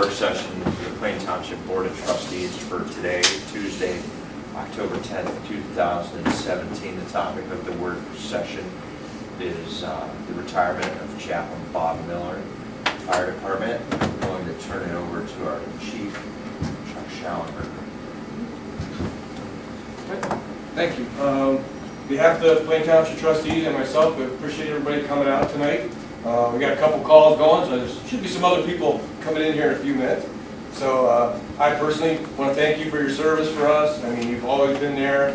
work session for the Plain Township Board of Trustees for today, Tuesday, October 10th, 2017. The topic of the work session is the retirement of Chaplain Bob Miller, Fire Department. I'm going to turn it over to our Chief, Chuck Schallenberger. Thank you. On behalf of the Plain Township trustees and myself, we appreciate everybody coming out tonight. We got a couple calls going, so there should be some other people coming in here in a few minutes. So I personally want to thank you for your service for us. I mean, you've always been there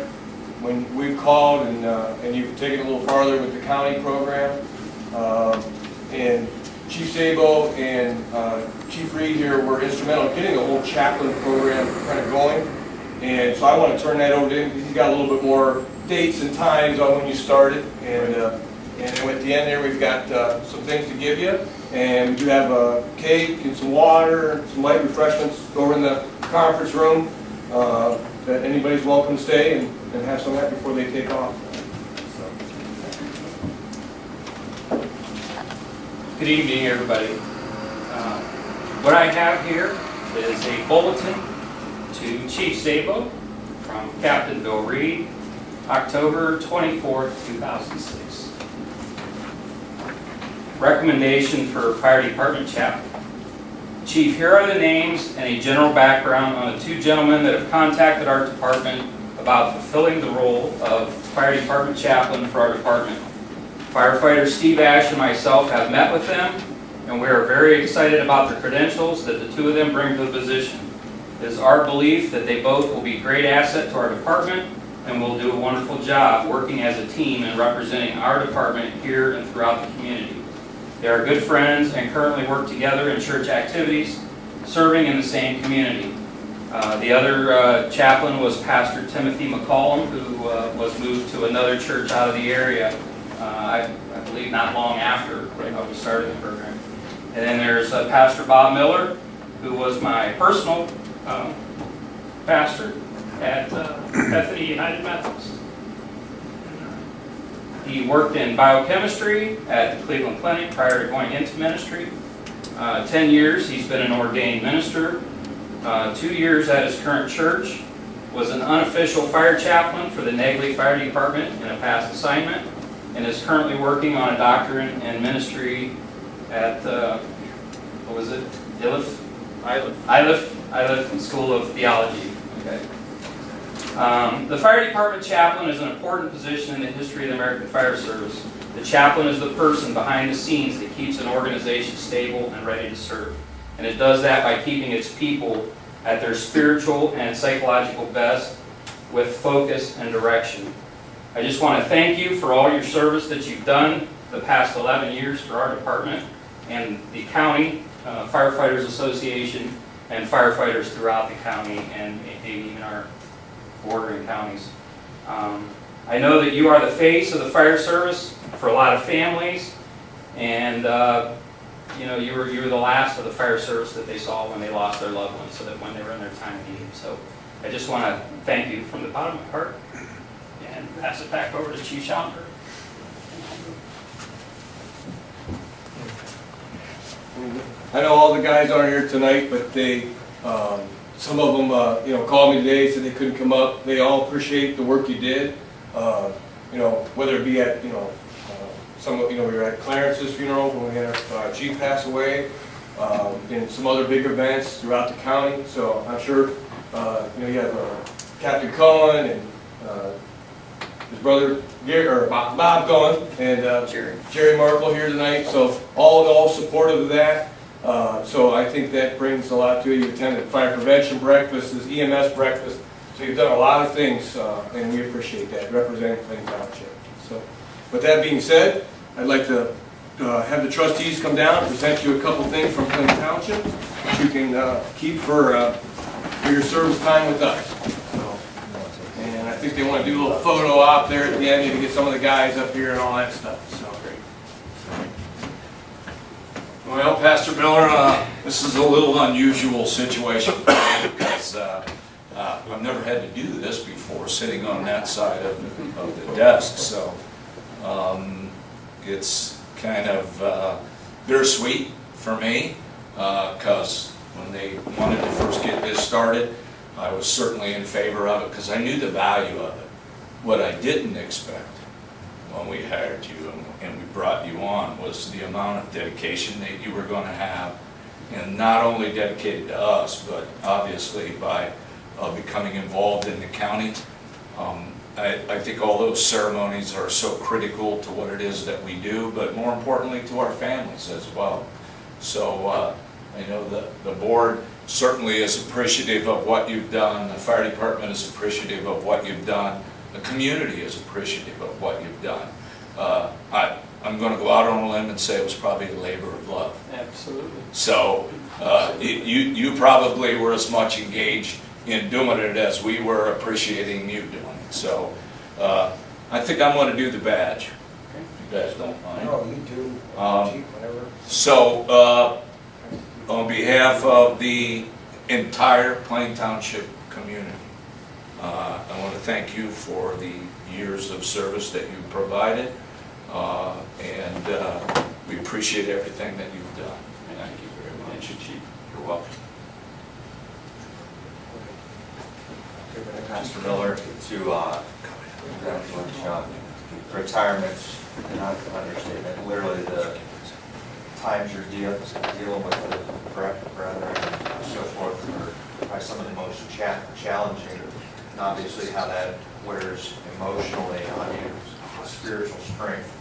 when we've called, and you've taken it a little farther with the county program. And Chief Sabo and Chief Reed here were instrumental in getting the whole Chaplin program kind of going. And so I want to turn that over to him because he's got a little bit more dates and times on when you started. And at the end there, we've got some things to give you. And we do have a cake and some water, some light refreshments over in the conference room that anybody's welcome to stay and have some of that before they take off. Good evening, everybody. What I have here is a bulletin to Chief Sabo from Captain Bill Reed, October 24th, 2006. Recommendation for Fire Department Chaplain. Chief, here are the names and a general background on the two gentlemen that have contacted our department about fulfilling the role of Fire Department Chaplain for our department. Firefighter Steve Ash and myself have met with them, and we are very excited about the credentials that the two of them bring to the position. It is our belief that they both will be a great asset to our department and will do a wonderful job working as a team and representing our department here and throughout the community. They are good friends and currently work together in church activities, serving in the same community. The other chaplain was Pastor Timothy McCollum, who was moved to another church out of the area, I believe not long after we started the program. And then there's Pastor Bob Miller, who was my personal pastor at Bethany United Methodist. He worked in biochemistry at the Cleveland Clinic prior to going into ministry. 10 years he's been an ordained minister. 2 years at his current church. Was an unofficial fire chaplain for the Negley Fire Department in a past assignment, and is currently working on a doctorate in ministry at, what was it? Iliff School of Theology. Okay. The Fire Department Chaplain is an important position in the history of the American Fire Service. The chaplain is the person behind the scenes that keeps an organization stable and ready to serve. And it does that by keeping its people at their spiritual and psychological best with focus and direction. I just want to thank you for all your service that you've done the past 11 years for our department and the County Firefighters Association and firefighters throughout the county and maybe even our bordering counties. I know that you are the face of the fire service for a lot of families, and you know, you were the last of the fire service that they saw when they lost their loved ones, so that when they were in their time of need. So I just want to thank you from the bottom of my heart and pass it back over to Chief Schallenberger. I know all the guys aren't here tonight, but they, some of them, you know, called me today, said they couldn't come up. They all appreciate the work you did. You know, whether it be at, you know, we were at Clarence's funeral when we had our chief pass away, and some other big events throughout the county. So I'm sure, you know, you have Captain Cohen and his brother Gary, or Bob Cohen, and Jerry Markle here tonight. So all supportive of that. So I think that brings a lot to you. You attended fire prevention breakfast, this EMS breakfast. So you've done a lot of things, and we appreciate that, representing Plain Township. So with that being said, I'd like to have the trustees come down and present you a couple things from Plain Township that you can keep for your service time with us. So, and I think they want to do a little photo op there at the end to get some of the guys up here and all that stuff. So great. Well, Pastor Miller, this is a little unusual situation because I've never had to do this before, sitting on that side of the desk. So it's kind of bittersweet for me because when they wanted to first get this started, I was certainly in favor of it because I knew the value of it. What I didn't expect when we hired you and we brought you on was the amount of dedication that you were going to have, and not only dedicated to us, but obviously by becoming involved in the county. I think all those ceremonies are so critical to what it is that we do, but more importantly to our families as well. So I know that the board certainly is appreciative of what you've done, the fire department is appreciative of what you've done, the community is appreciative of what you've done. I'm going to go out on a limb and say it was probably a labor of love. Absolutely. So you probably were as much engaged in doing it as we were appreciating you doing it. So I think I'm going to do the badge. If you guys don't mind. No, you do. Whatever. So on behalf of the entire Plain Township community, I want to thank you for the years of service that you've provided, and we appreciate everything that you've done. Thank you very much. Chief. You're welcome. Pastor Miller, to congratulate you on retirement, and not an understatement, literally the times you're dealing with the brethren and so forth are probably some of the most challenging, and obviously how that wears emotionally on you. Spiritual strength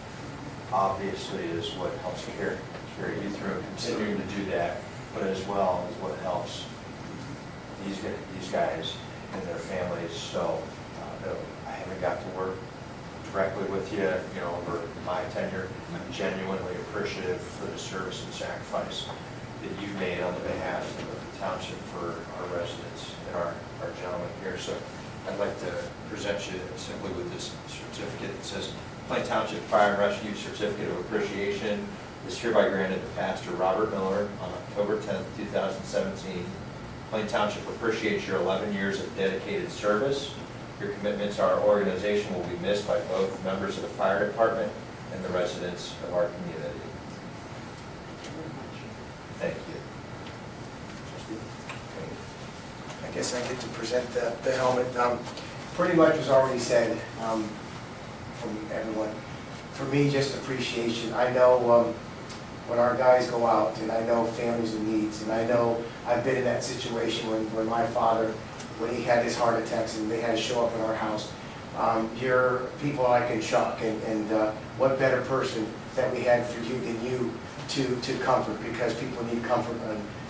obviously is what helps carry you through and continuing to do that, but as well is what helps these guys and their families. So I haven't got to work directly with you, over my tenure. I'm genuinely appreciative for the service and sacrifice that you've made on the behalf of the township for our residents and our gentlemen here. So I'd like to present you simply with this certificate that says Plain Township Fire and Rescue Certificate of Appreciation is hereby granted to Pastor Robert Miller on October 10th, 2017. Plain Township appreciates your 11 years of dedicated service. Your commitment to our organization will be missed by both members of the fire department and the residents of our community. Thank you. I guess I get to present the helmet. Pretty much was already said from everyone. For me, just appreciation. I know when our guys go out, and I know families in needs, and I know I've been in that situation when my father, when he had his heart attacks and they had to show up at our house. You're people like in shock, and what better person that we had for you than you to comfort, because people need comfort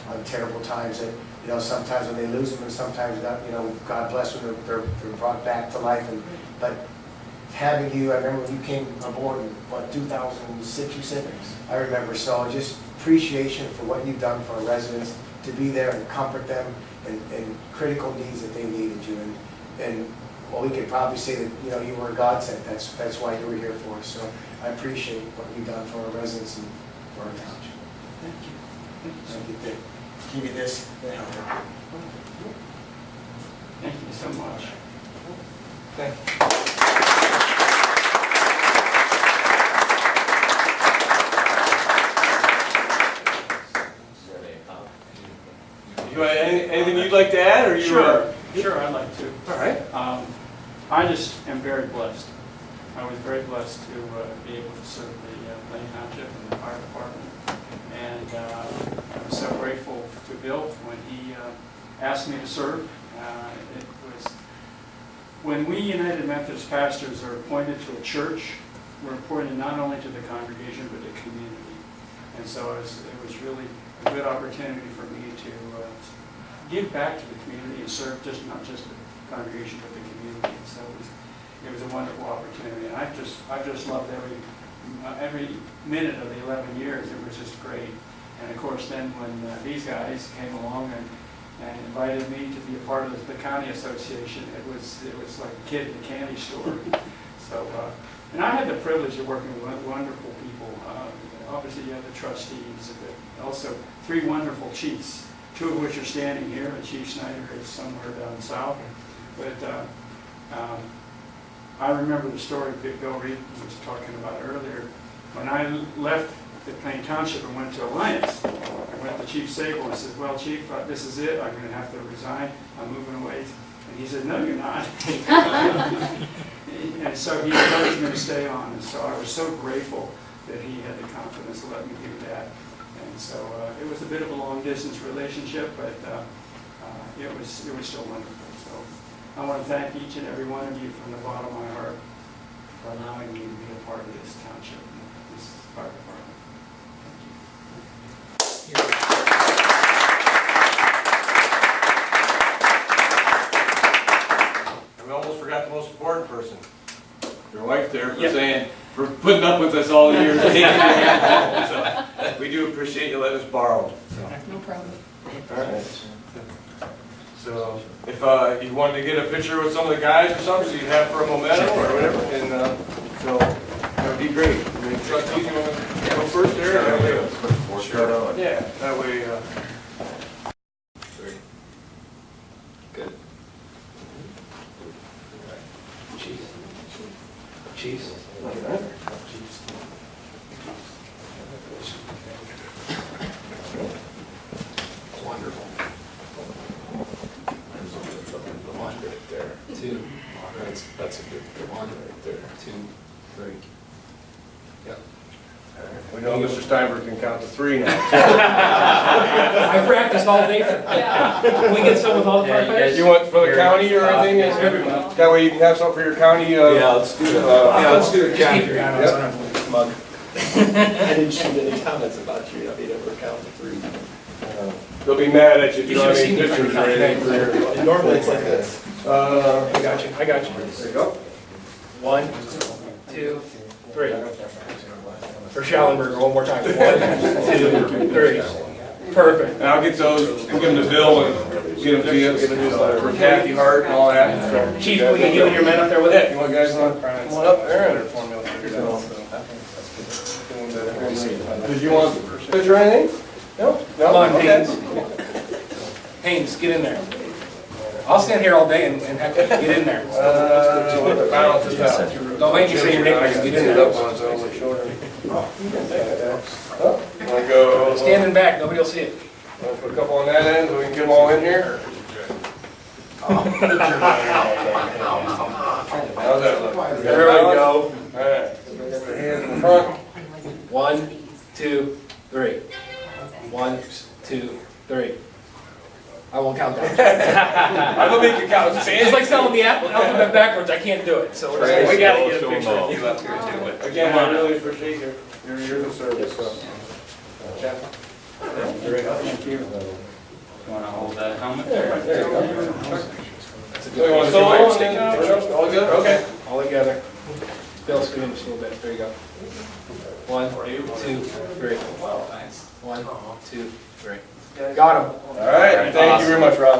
on terrible times that, sometimes when they lose them, and sometimes not, God bless them, they're brought back to life. But having you, I remember when you came aboard in 2006, you said? I remember. So just appreciation for what you've done for our residents, to be there and comfort them in critical needs that they needed you. And well, we could probably say that, you were a godsend. That's why you were here for us. So I appreciate what you've done for our residents and for our township. Thank you. Thank you. Give you this. Thank you so much. Thank you. Anything you'd like to add, or you? Sure, I'd like to. All right. I just am very blessed. I was very blessed to be able to serve the Plain Township and the fire department. And I'm so grateful to Bill when he asked me to serve. It was when we United Methodist pastors are appointed to a church, we're appointed not only to the congregation but the community. And so it was really a good opportunity for me to give back to the community and serve not just the congregation but the community. And so it was a wonderful opportunity, and I've just loved every minute of the 11 years. It was just great. And of course, then when these guys came along and invited me to be a part of the county association, it was like a kid in a candy store. So, and I had the privilege of working with wonderful people. Obviously, you have the trustees, but also 3 wonderful chiefs, 2 of which are standing here. Chief Snyder is somewhere down south. But I remember the story that Bill Reed was talking about earlier. When I left at Plain Township and went to Alliance. I went to Chief Sable and said, well, Chief, this is it, I'm gonna have to resign, I'm moving away. And he said, no, you're not. And so he encouraged me to stay on, and so I was so grateful that he had the confidence to let me do that. And so it was a bit of a long-distance relationship, but it was still wonderful. So I want to thank each and every one of you from the bottom of my heart for allowing me to be a part of this township, and this fire department. Thank you. We almost forgot the most important person. Your wife there for Yep. saying, for putting up with us all the years. Taking your hand home. So we do appreciate you letting us borrow. So. No problem. All right. So if you wanted to get a picture with some of the guys or something, so you'd have for a memento or whatever, and so that would be great. I mean, trustees, you want to go first there? Sure. Yeah, that way. Good. Chiefs. Wonderful. One right there. Two. That's a good one right there. 2, 3. Yep. We know Mr. Steinberg can count to 3 now. I practiced all day for that. Can we get some with all the Yeah, you guys- You want for the county or anything? Everyone. That way you can have something for your county. let's do the. let's do the county. Mug. I didn't shoot any comments about you. I mean, ever count to 3. They'll be mad at you if you You don't have should any have seen pictures me or anything for your. Normally it's like this. I got you. There you go. 1, 2, 3. For Schallenberger, one more time. 1, 2, 3. Perfect. And I'll get those, and give them to Bill and get them to you, for Kathy Hart and all that. So. Chief, we get you and your men up there with it. You want guys on? Come on up there. Did you want a picture or anything? No? Come on, Okay. Haynes. Haynes, get in there. I'll stand here all day and heck, get in there. Balance this out. Don't make you say your nickname, get in there. Wanna go? Stand in back, nobody will see it. Wanna put a couple on that end so we can get them all in here? How's that look? There we go. Alright, put the hands in front. 1, 2, 3. 1, 2, 3. I won't count down. I'm gonna make you count. It's like selling the alphabet backwards, I can't do it, so we gotta get a picture of you up here too. But Again, I really appreciate your years of service, so. Chaplin? Thank you. You want to hold that helmet? There you go. That's a So you good want one. solo and then, all good? Okay. All together. Bill, scream just a little bit. There you go. 1, 2, 3. 1, 2, 3. Got him. All right, thank you very much, Rob.